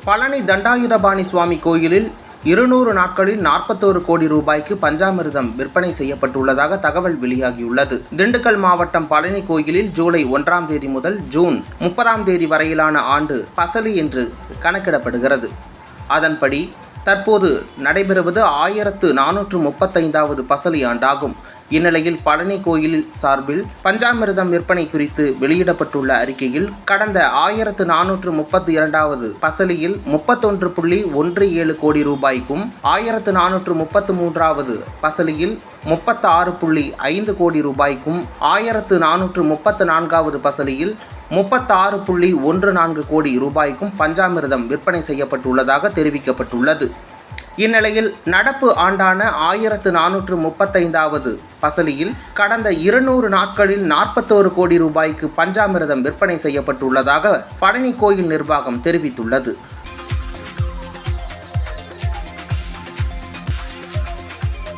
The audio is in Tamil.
பழனி தண்டாயுதபாணி சுவாமி கோயிலில் 200 நாட்களில் 41 கோடி ரூபாய்க்கு பஞ்சாமிர்தம் விற்பனை செய்யப்பட்டுள்ளதாக தகவல் வெளியாகியுள்ளது. திண்டுக்கல் மாவட்டம் பழனி கோயிலில் ஜூலை 1ஆம் தேதி முதல் ஜூன் 30ஆம் தேதி வரையிலான ஆண்டு பசலி என்று கணக்கிடப்படுகிறது. அதன்படி தற்போது நடைபெறுவது 1435வது பசலி ஆண்டாகும். இந்நிலையில் பழனி கோயில் சார்பில் பஞ்சாமிர்தம் விற்பனை குறித்து வெளியிடப்பட்டுள்ள அறிக்கையில் கடந்த 1432வது பசலியில் 31.17 கோடி ரூபாய்க்கும் 1433வது பசலியில் 36.5 கோடி ரூபாய்க்கும் 1434வது பசலியில் 36.14 கோடி ரூபாய்க்கும் பஞ்சாமிர்தம் விற்பனை செய்யப்பட்டுள்ளதாக தெரிவிக்கப்பட்டுள்ளது. இந்நிலையில் நடப்பு ஆண்டான 1435வது பசலியில் கடந்த 200 நாட்களில் 41 கோடி ரூபாய்க்கு பஞ்சாமிர்தம் விற்பனை செய்யப்பட்டுள்ளதாக பழனி கோயில் நிர்வாகம் தெரிவித்துள்ளது.